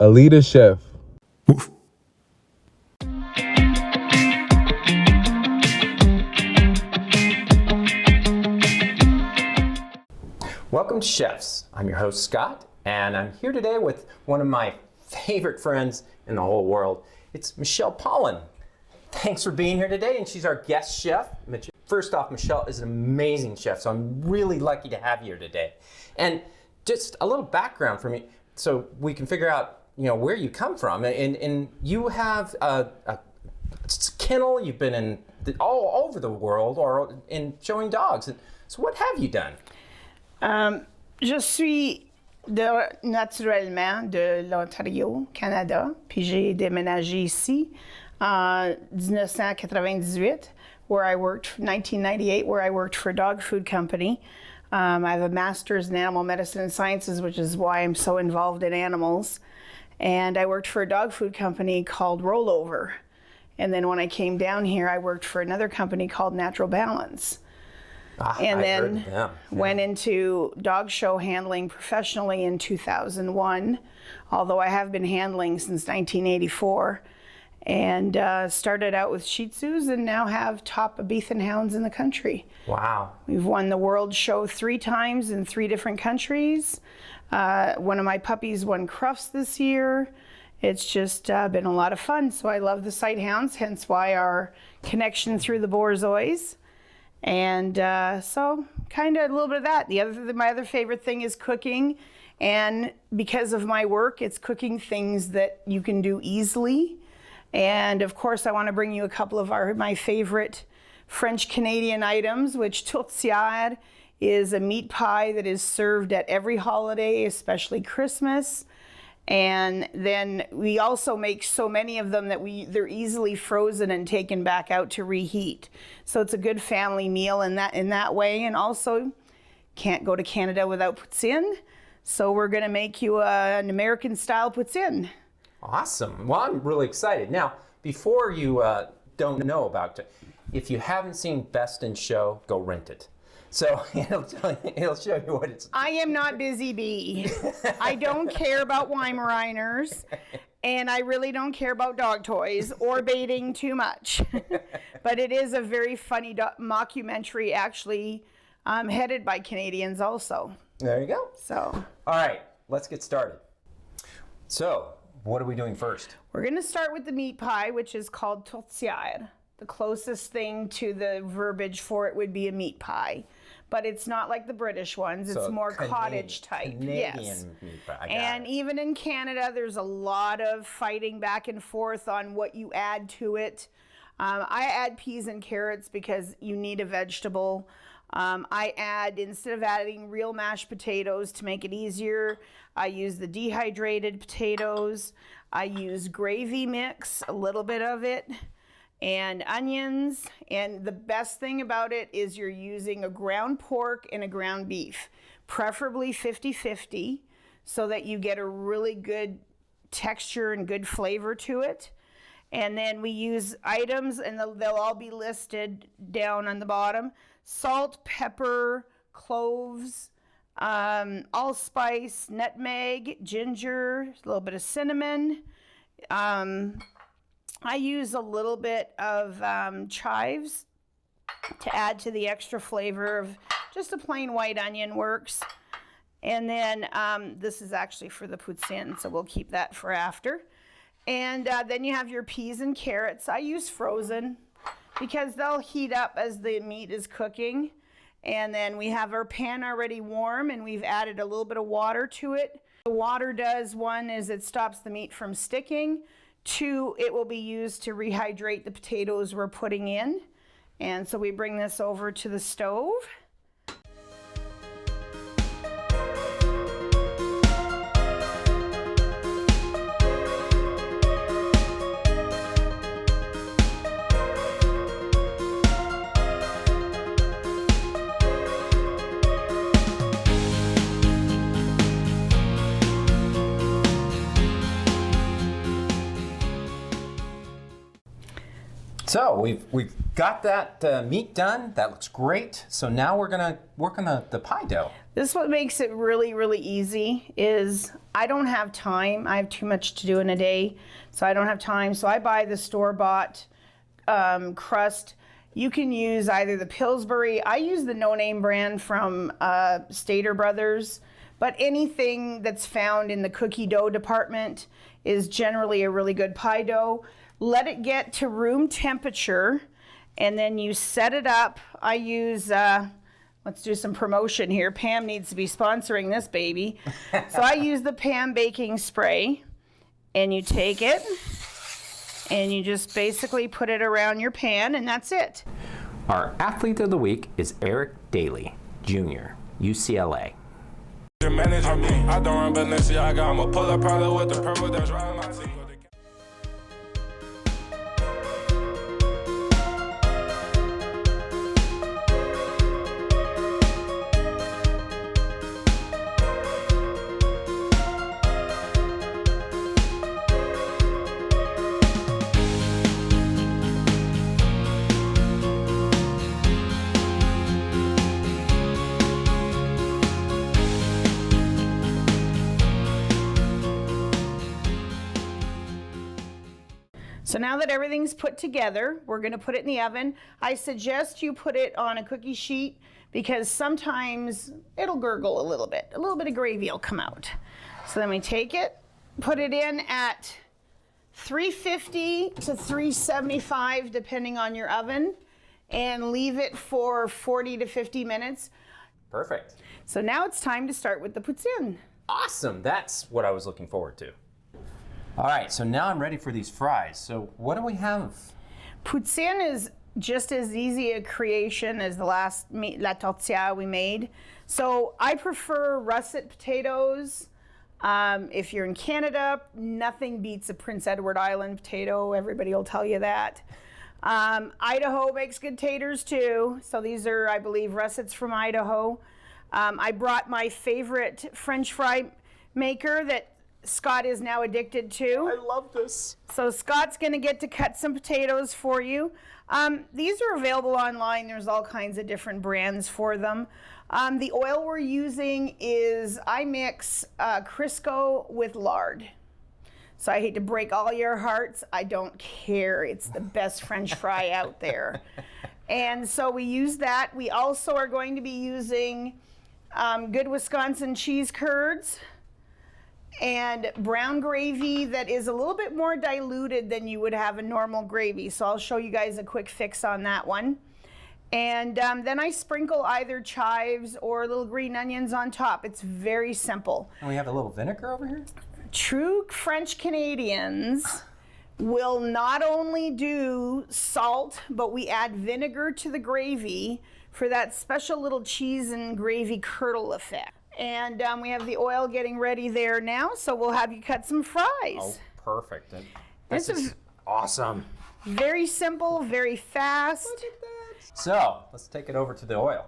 Aleda chef. Welcome to Chefs. I'm your host, Scott, and I'm here today with one of my favorite friends in the whole world. It's Michelle Paulin. Thanks for being here today, and she's our guest chef. First off, Michelle is an amazing chef, so I'm really lucky to have you here today. And just a little background for me, so we can figure out, where you come from. And you have a kennel. You've been in all over the world, or in showing dogs. And so, what have you done? Je suis naturellement de l'Ontario, Canada, puis j'ai déménagé ici en 1998, where I worked, 1998, where I worked for a dog food company. I have a master's in animal medicine and sciences, which is why I'm so involved in animals. And I worked for a dog food company called Rollover. And then when I came down here, I worked for another company called Natural Balance. And then went into dog show handling professionally in 2001, although I have been handling since 1984, and started out with Shih Tzus and now have top Abethan hounds in the country. Wow. We've won the world show 3 times in 3 different countries. One of my puppies won Crufts this year. It's just been a lot of fun, so I love the sight hounds, hence why our connection through the Borzois. And so kind of a little bit of that. My other favorite thing is cooking. And because of my work, it's cooking things that you can do easily. And of course, I want to bring you a couple of my favorite French-Canadian items, which Tourtière is a meat pie that is served at every holiday, especially Christmas. And then we also make so many of them that they're easily frozen and taken back out to reheat. So it's a good family meal in that way. And also, can't go to Canada without Poutine. So we're going to make you an American style Poutine. Awesome. Well, I'm really excited. Now, before you don't know about it, if you haven't seen Best in Show, go rent it. So it'll show you what it's. I am not Busy Bee. I don't care about Weimaraners, and I really don't care about dog toys or baiting too much. But it is a very funny mockumentary, actually headed by Canadians also. There you go. So. All right, let's get started. So, what are we doing first? We're going to start with the meat pie, which is called tourtière. The closest thing to the verbiage for it would be a meat pie. But it's not like the British ones. It's more cottage type. Canadian meat pie. And even in Canada, there's a lot of fighting back and forth on what you add to it. I add peas and carrots because you need a vegetable. I add, instead of adding real mashed potatoes to make it easier, I use the dehydrated potatoes. I use gravy mix, a little bit of it, and onions. And the best thing about it is you're using a ground pork and a ground beef, preferably 50-50, so that you get a really good texture and good flavor to it. And then we use items, and they'll all be listed down on the bottom: salt, pepper, cloves, allspice, nutmeg, ginger, a little bit of cinnamon. I use a little bit of chives to add to the extra flavor of just a plain white onion works. And then this is actually for the poutine, so we'll keep that for after. And then you have your peas and carrots. I use frozen because they'll heat up as the meat is cooking. And then we have our pan already warm, and we've added a little bit of water to it. The water does, one, is it stops the meat from sticking. 2, it will be used to rehydrate the potatoes we're putting in. And so we bring this over to the stove. So we've got that meat done. That looks great. So now we're gonna work on the pie dough. This what makes it really, really easy is I don't have time. I have too much to do in a day, so I don't have time. So I buy the store-bought crust. You can use either the Pillsbury. I use the no-name brand from Stater Brothers, but anything that's found in the cookie dough department is generally a really good pie dough. Let it get to room temperature, and then you set it up. I use, let's do some promotion here. Pam needs to be sponsoring this baby. So I use the Pam baking spray, and you take it, and you just basically put it around your pan, and that's it. Our athlete of the week is Eric Daly, Jr., UCLA. I don't run Balenciaga, I'ma pull up probably with the purple that's riding my team. So now that everything's put together, we're going to put it in the oven. I suggest you put it on a cookie sheet because sometimes it'll gurgle a little bit of gravy will come out. So then we take it, put it in at 350 to 375 depending on your oven, and leave it for 40 to 50 minutes. Perfect. So now it's time to start with the poutine. Awesome. That's what I was looking forward to. All right, so now I'm ready for these fries. So what do we have? Poutine is just as easy a creation as the last la tourtière we made. So I prefer russet potatoes. If you're in Canada, nothing beats a Prince Edward Island potato. Everybody will tell you that. Idaho makes good taters too. So these are, I believe, russets from Idaho. I brought my favorite French fry maker that Scott is now addicted to. I love this. So Scott's going to get to cut some potatoes for you. These are available online. There's all kinds of different brands for them. The oil we're using is, I mix Crisco with lard. So I hate to break all your hearts. I don't care. It's the best French fry out there. And so we use that. We also are going to be using good Wisconsin cheese curds and brown gravy that is a little bit more diluted than you would have a normal gravy. So I'll show you guys a quick fix on that one. And then I sprinkle either chives or little green onions on top. It's very simple. And we have a little vinegar over here? True French Canadians will not only do salt, but we add vinegar to the gravy for that special little cheese and gravy curdle effect. And we have the oil getting ready there now, so we'll have you cut some fries. Oh, perfect. This is awesome. Very simple, very fast. Look at that. So, let's take it over to the oil.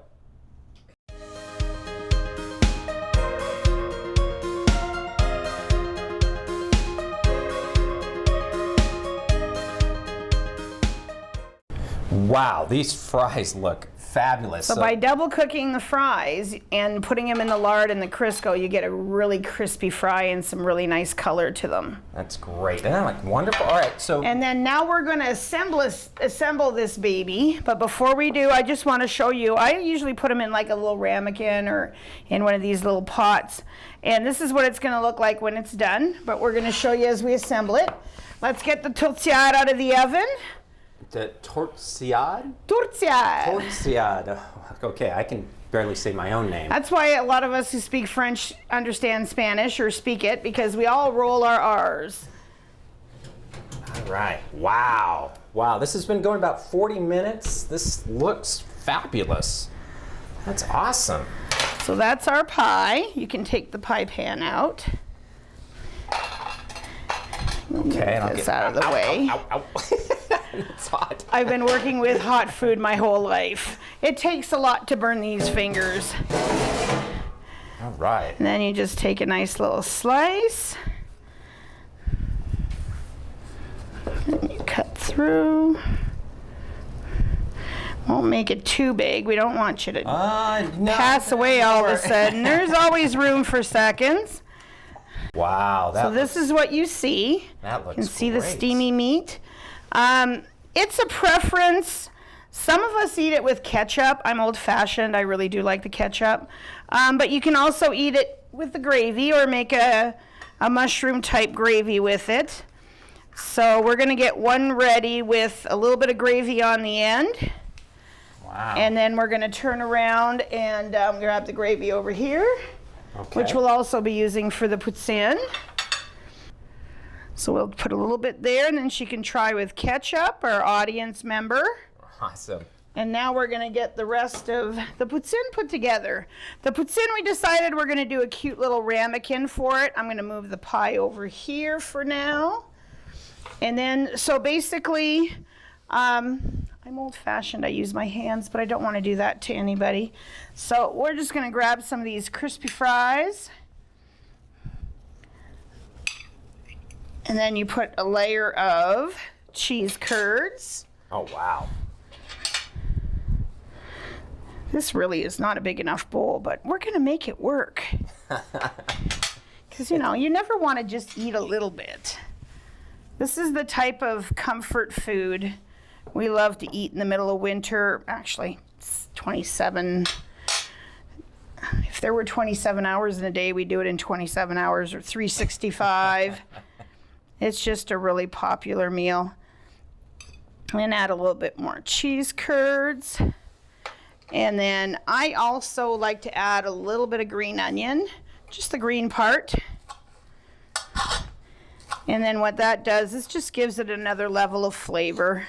Wow, these fries look fabulous. So by double cooking the fries and putting them in the lard and the Crisco, you get a really crispy fry and some really nice color to them. That's great. Isn't that like wonderful? All right, so. And then now we're going to assemble this baby. But before we do, I just want to show you, I usually put them in like a little ramekin or in one of these little pots. And this is what it's going to look like when it's done. But we're going to show you as we assemble it. Let's get the tourtière out of the oven. The tourtière? Tourtière. Tourtière. Okay, I can barely say my own name. That's why a lot of us who speak French understand Spanish or speak it, because we all roll our R's. All right. Wow. Wow, this has been going about 40 minutes. This looks fabulous. That's awesome. So that's our pie. You can take the pie pan out. Okay, and I'll this get out of the way. Ow, ow, ow. It's hot. I've been working with hot food my whole life. It takes a lot to burn these fingers. All right. And then you just take a nice little slice. And you cut through. Won't make it too big. We don't want you to No, pass away all of a sudden. There's always room for seconds. Wow. So this is what you see. That looks You can see the great. steamy meat. It's a preference. Some of us eat it with ketchup. I'm old-fashioned. I really do like the ketchup. But you can also eat it with the gravy or make a mushroom-type gravy with it. So we're going to get one ready with a little bit of gravy on the end. Wow. And then we're going to turn around and grab the gravy over here, which we'll also be using for the poutine. So we'll put a little bit there, and then she can try with ketchup, our audience member. Awesome. And now we're going to get the rest of the poutine put together. The poutine, we decided we're going to do a cute little ramekin for it. I'm going to move the pie over here for now. And then, so basically, I'm old-fashioned. I use my hands, but I don't want to do that to anybody. So we're just going to grab some of these crispy fries. And then you put a layer of cheese curds. Oh, wow. This really is not a big enough bowl, but we're going to make it work. Because, you know, you never want to just eat a little bit. This is the type of comfort food we love to eat in the middle of winter. Actually, it's 27. If there were 27 hours in a day, we'd do it in 27 hours or 365. It's just a really popular meal. And add a little bit more cheese curds. And then I also like to add a little bit of green onion, just the green part. And then what that does is just gives it another level of flavor.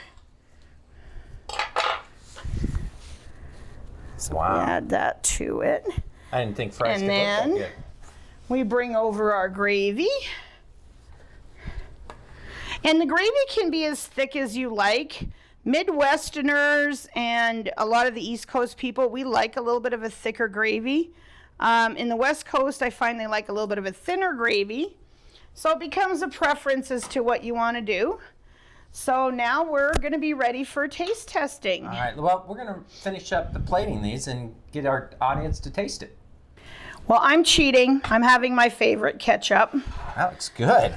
So Wow. add that to it. I didn't think fries And could look then that good. we bring over our gravy. And the gravy can be as thick as you like. Midwesterners and a lot of the East Coast people, we like a little bit of a thicker gravy. In the West Coast, I find they like a little bit of a thinner gravy. So it becomes a preference as to what you want to do. So now we're going to be ready for taste testing. All right, well, we're going to finish up the plating these and get our audience to taste it. Well, I'm cheating. I'm having my favorite ketchup. That looks good.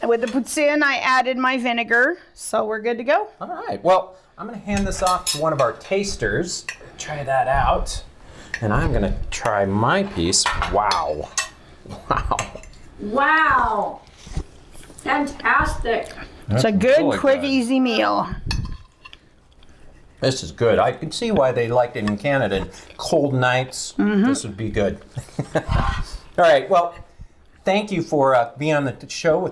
With the poutine, I added my vinegar, so we're good to go. All right, well, I'm going to hand this off to one of our tasters. Try that out. And I'm going to try my piece. Wow. Wow. Wow. Fantastic. It's a good, really quick, good. easy meal. This is good. I can see why they liked it in Canada. In cold nights, this would be good. All right, well, thank you for being on the show.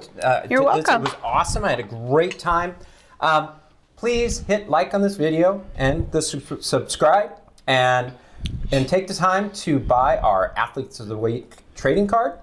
You're welcome. It was awesome. I had a great time. Please hit like on this video and subscribe and take the time to buy our Athletes of the Week trading card.